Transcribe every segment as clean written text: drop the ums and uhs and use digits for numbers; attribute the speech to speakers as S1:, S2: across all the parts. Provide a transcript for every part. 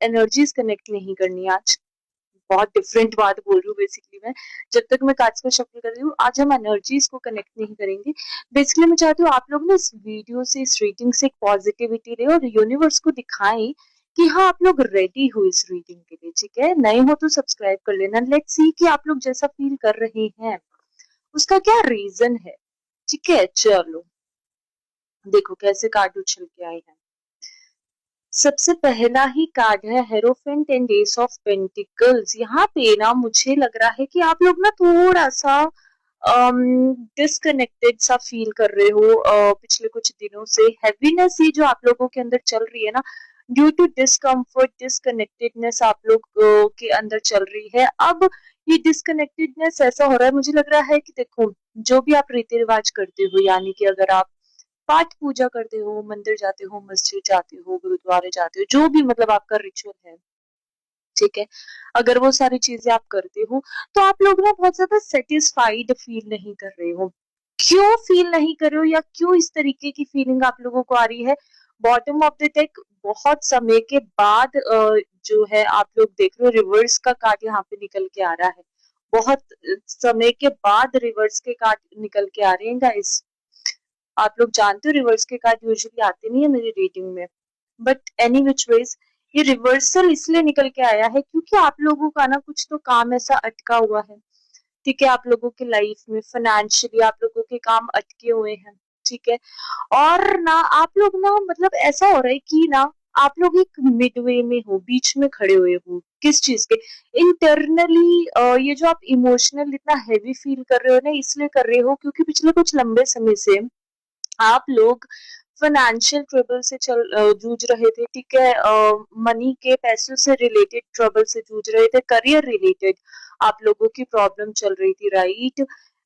S1: Energies connect नहीं करनी आज। बहुत डिफरेंट बात बोल रही हूँ बेसिकली मैं। जब तक मैं कार्ड्स को शफल कर रही हूँ, आज हम एनर्जीज को कनेक्ट नहीं करेंगे। बेसिकली मैं चाहती हूँ आप लोग ना इस वीडियो से, इस रीडिंग से एक पॉजिटिविटी ले और यूनिवर्स को दिखाएं कि हाँ आप लोग रेडी हो इस रीडिंग के लिए। ठीक है, नए हो तो सब्सक्राइब कर लेना। लेट्स सी कि आप लोग जैसा फील कर रहे हैं उसका क्या रीजन है। ठीक है, चलो देखो कैसे कार्ड उछल के आए हैं। सबसे पहला ही कार्ड है hierophant and S of pentacles. यहाँ पे ना मुझे लग रहा है कि आप लोग ना थोड़ा सा डिस्कनेक्टेड सा फील कर रहे हो पिछले कुछ दिनों से। हैवीनेस ये जो आप लोगों के अंदर चल रही है ना, ड्यू टू डिस्कम्फर्ट, डिस्कनेक्टेडनेस आप लोग के अंदर चल रही है। अब ये डिस्कनेक्टेडनेस ऐसा हो रहा है, मुझे लग रहा है कि देखो जो भी आप रीति रिवाज करते हो, यानी कि अगर आप पाठ पूजा करते हो, मंदिर जाते हो, मस्जिद जाते हो, गुरुद्वारे जाते हो, जो भी मतलब आपका रिचुअल है, ठीक है, अगर वो सारी चीजें आप करते हो तो आप लोग ना बहुत ज्यादा सेटिस्फाइड फील नहीं कर रहे हो। क्यों फील नहीं कर रहे हो या क्यों इस तरीके की फीलिंग आप लोगों को आ रही है? बॉटम ऑफ द डेक बहुत समय के बाद जो है आप लोग देख रहे हो रिवर्स का कार्ड यहाँ पे निकल के आ रहा है। बहुत समय के बाद रिवर्स के कार्ड निकल के आ रहे हैं गाइस। आप लोग जानते हो रिवर्स के कार्ड यूजुअली आते नहीं है मेरी रीडिंग में, बट एनी विच वेज ये रिवर्सल इसलिए निकल के आया है क्योंकि आप लोगों का ना कुछ तो काम ऐसा अटका हुआ है। ठीक है, आप लोगों की लाइफ में फाइनेंशियली आप लोगों के काम अटके हुए हैं। ठीक है, और ना आप लोग ना मतलब ऐसा हो रहा है कि ना आप लोग एक मिडवे में हो, बीच में खड़े हुए हो। किस चीज के? इंटरनली ये जो आप इमोशनल इतना हैवी फील कर रहे हो ना, इसलिए कर रहे हो क्योंकि पिछले कुछ लंबे समय से आप लोग फाइनेंशियल ट्रबल से जूझ रहे थे। ठीक है, मनी के पैसों से रिलेटेड ट्रबल से जूझ रहे थे, करियर रिलेटेड आप लोगों की प्रॉब्लम चल रही थी, राइट?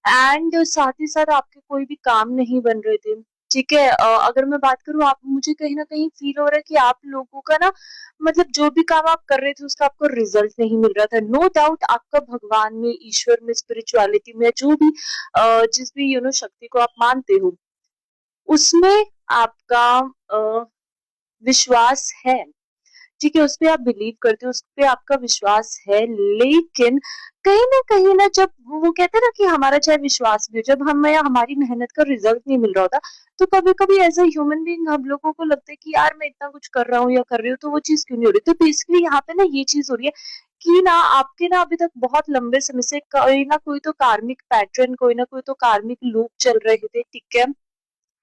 S1: एंड साथ ही साथ आपके कोई भी काम नहीं बन रहे थे। ठीक है, अगर मैं बात करूं, आप मुझे कहीं ना कहीं फील हो रहा है कि आप लोगों का ना मतलब जो भी काम आप कर रहे थे उसका आपको रिजल्ट नहीं मिल रहा था। नो डाउट आपका भगवान में, ईश्वर में, स्पिरिचुअलिटी में, जो भी जिस भी शक्ति को आप मानते हो उसमें आपका विश्वास है। ठीक है, उस पे आप बिलीव करते हो, उस पे आपका विश्वास है। लेकिन कहीं ना जब वो कहते हैं ना कि हमारा चाहे विश्वास भी हो, जब हमें हमारी मेहनत का रिजल्ट नहीं मिल रहा होता तो कभी कभी एज अ ह्यूमन बीइंग हम लोगों को लगता है कि यार मैं इतना कुछ कर रहा हूँ या कर रही हूँ तो वो चीज क्यों नहीं हो रही। तो बेसिकली यहाँ पे ना ये चीज हो रही है कि ना आपके ना अभी तक बहुत लंबे समय से कोई ना कोई तो कार्मिक पैटर्न, कोई ना कोई तो कार्मिक लूप चल रहे थे। ठीक है,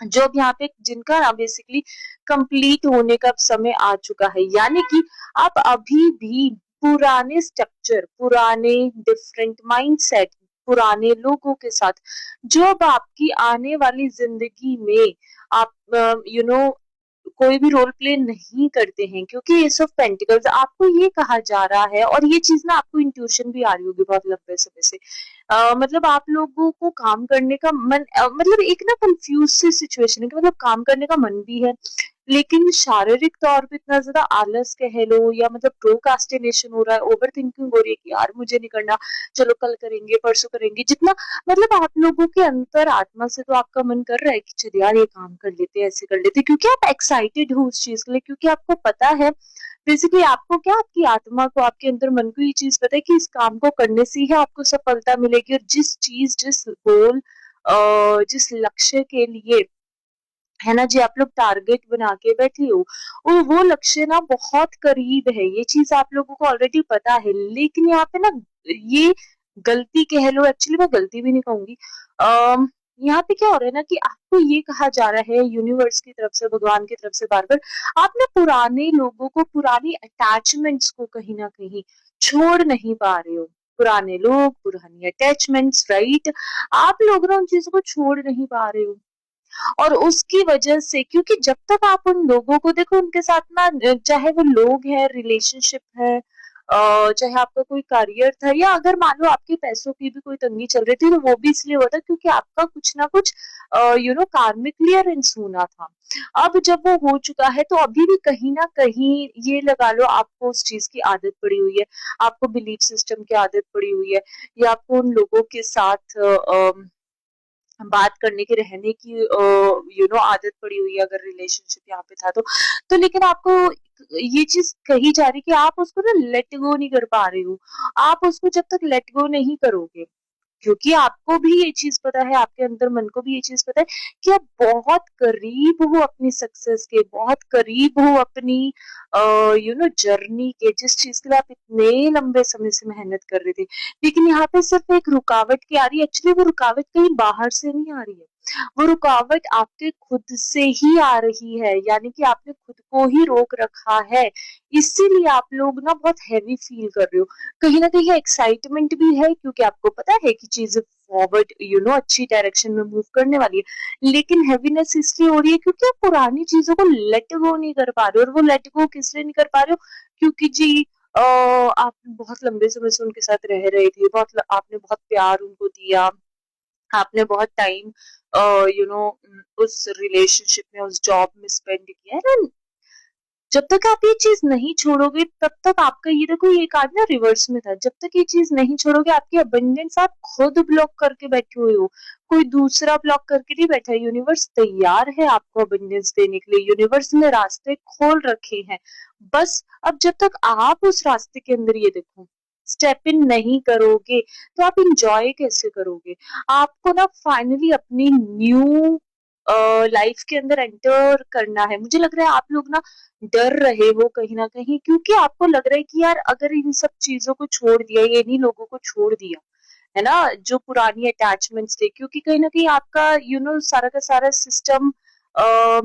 S1: जो अब यहाँ पे जिनका ना बेसिकली कंप्लीट होने का समय आ चुका है, यानी कि आप अभी भी पुराने स्ट्रक्चर, पुराने डिफरेंट माइंडसेट, पुराने लोगों के साथ जो अब आपकी आने वाली जिंदगी में आप कोई भी रोल प्ले नहीं करते हैं, क्योंकि एस ऑफ पेंटिकल्स आपको ये कहा जा रहा है और ये चीज ना आपको इंट्यूशन भी आ रही होगी बहुत लंबे समय से। मतलब आप लोगों को काम करने का मन मतलब एक ना कंफ्यूज सी सिचुएशन है कि मतलब काम करने का मन भी है लेकिन शारीरिक तौर पे इतना ज्यादा आलस कह लो या मतलब प्रोकास्टिनेशन हो रहा है, ओवर थिंकिंग हो रही है कि यार मुझे नहीं करना, चलो कल करेंगे, परसों करेंगे। जितना मतलब आप लोगों के अंतर आत्मा से तो आपका मन कर रहा है कि चल यार ये काम कर लेते, ऐसे कर लेते, क्योंकि आप एक्साइटेड हो उस चीज के लिए, क्योंकि आपको पता है बेसिकली आपको क्या, आपकी आत्मा को, आपके अंदर मन को ये चीज पता है कि इस काम को करने से ही आपको सफलता मिलेगी। और जिस चीज, जिस गोल, जिस लक्ष्य के लिए है ना जी आप लोग टारगेट बना के बैठे हो, और वो लक्ष्य ना बहुत करीब है, ये चीज आप लोगों को ऑलरेडी पता है। लेकिन यहाँ पे ना ये गलती कह लो, एक्चुअली मैं गलती भी नहीं कहूंगी, यहाँ पे क्या हो रहा है ना कि आपको ये कहा जा रहा है यूनिवर्स की तरफ से, भगवान की तरफ से बार बार, आप ना पुराने लोगों को, पुरानी अटैचमेंट्स को कहीं ना कहीं छोड़ नहीं पा रहे हो। पुराने लोग, पुरानी अटैचमेंट्स, राइट? आप लोग ना उन चीजों को छोड़ नहीं पा रहे हो। और उसकी वजह से, क्योंकि जब तक आप उन लोगों को देखो, उनके साथ ना चाहे वो लोग है, रिलेशनशिप है, चाहे आपका कोई करियर था, या अगर मान लो आपके पैसों की भी कोई तंगी चल रही थी, तो वो भी इसलिए हुआ था क्योंकि आपका कुछ ना कुछ कार्मिक क्लियरेंस होना था। अब जब वो हो चुका है तो अभी भी कहीं ना कहीं ये लगा लो आपको उस चीज की आदत पड़ी हुई है, आपको बिलीफ सिस्टम की आदत पड़ी हुई है, या आपको उन लोगों के साथ बात करने की, रहने की आदत पड़ी हुई है, अगर रिलेशनशिप यहाँ पे था तो। लेकिन आपको ये चीज़ कही जा रही है कि आप उसको ना लेट गो नहीं कर पा रहे हो। आप उसको जब तक लेट गो नहीं करोगे, क्योंकि आपको भी ये चीज़ पता है, आपके अंदर मन को भी ये चीज़ पता है कि आप बहुत करीब हो अपनी सक्सेस के, बहुत करीब हो अपनी जर्नी के, जिस चीज़ के लिए आप इतने लंबे समय से मेहनत कर रहे थे। लेकिन यहाँ पे सिर्फ़ एक रुकावट क्या आ रही है, एक्चुअली वो रुकावट कहीं बाहर से नहीं आ रही है। वो रुकावट आपके खुद से ही आ रही है, यानी कि आपने खुद को ही रोक रखा है। इसीलिए आप लोग ना बहुत हेवी फ़ील कर रहे हो। कहीं न कहीं एक्साइटमेंट भी है, क्योंकि आपको पता है कि चीज़ें फॉरवर्ड अच्छी डायरेक्शन में मूव करने वाली है। लेकिन हेवीनेस इसलिए हो रही है क्योंकि आप पुरानी चीज़ों को लेट गो नहीं कर पा रहे हो, और वो लेट गो किस लिए नहीं कर पा रहे हो? क्योंकि जी आप बहुत लंबे समय से उनके साथ रह रहे थे, आपने बहुत प्यार उनको दिया, आपने बहुत टाइम उस रिलेशनशिप में, उस जॉब में स्पेंड किया है ना। जब तक आप ये चीज़ नहीं छोड़ोगे, तब तक आपका ये देखो, ये कार्ड ना रिवर्स में था। जब तक ये चीज़ नहीं छोड़ोगे, आपकी अबंडेंस आप खुद ब्लॉक करके बैठे हुए हो। कोई दूसरा ब्लॉक करके नहीं बैठा है। यूनिवर्स तैयार है आपको अबंडेंस देने के लिए। यूनिवर्स ने रास्ते खोल रखे हैं। बस अब जब तक आप उस रास्ते के अंदर, ये देखो, स्टेप इन नहीं करोगे, तो आप एन्जॉय कैसे करोगे? आपको ना फाइनली अपनी न्यू लाइफ के अंदर एंटर करना है। मुझे लग रहा है आप लोग ना डर रहे हो कहीं न कहीं, क्योंकि आपको लग रहा है कि यार अगर इन सब चीज़ों को छोड़ दिया, ये इन्हीं लोगों को छोड़ दिया, है ना? जो पुरानी अटैचमेंट्स थे, क्योंकि कहीं न कहीं आपका सारा का सारा सिस्टम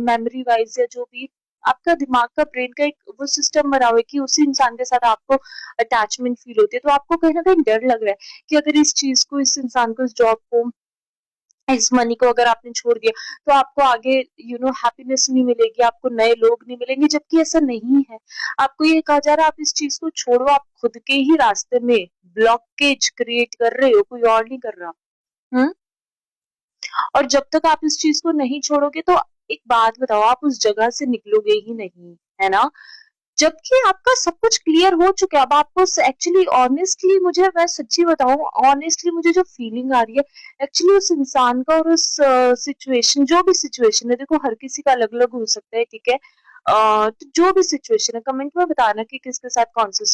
S1: मेमोरी वाइज़ या जो भी आपका दिमाग का, ब्रेन का एक वो सिस्टम बना हुआ है कि उसी इंसान के साथ आपको अटैचमेंट फ़ील होती है। तो आपको कहीं न कहीं डर लग रहा है कि अगर इस चीज़ को, इस इंसान को, इस जॉब को, इस मनी को अगर आपने छोड़ दिया, तो आपको आगे हैप्पीनेस नहीं मिलेगी, आपको नए लोग नहीं मिलेंगे, जबकि ऐसा नहीं है। आपको ये कहा जा रहा है आप इस चीज़ को छोड़ो, आप खुद के ही रास्ते में ब्लॉकेज क्रिएट कर रहे हो, कोई और नहीं कर रहा। हुँ? और जब तक आप इस चीज़ को नहीं छोड़ोगे, तो एक बात बताओ, आप उस जगह से निकलोगे ही नहीं, है ना? जबकि आपका सब कुछ क्लियर हो चुका है। अब आपको एक्चुअली ऑनेस्टली, मुझे मैं सच्ची बताऊँ, ऑनेस्टली मुझे जो फीलिंग आ रही है, एक्चुअली उस इंसान का और उस सिचुएशन, जो भी सिचुएशन है, देखो हर किसी का अलग-अलग हो सकता है, ठीक है? तो जो भी सिचुएशन है, कमेंट में बताना कि किसके साथ कौन-सा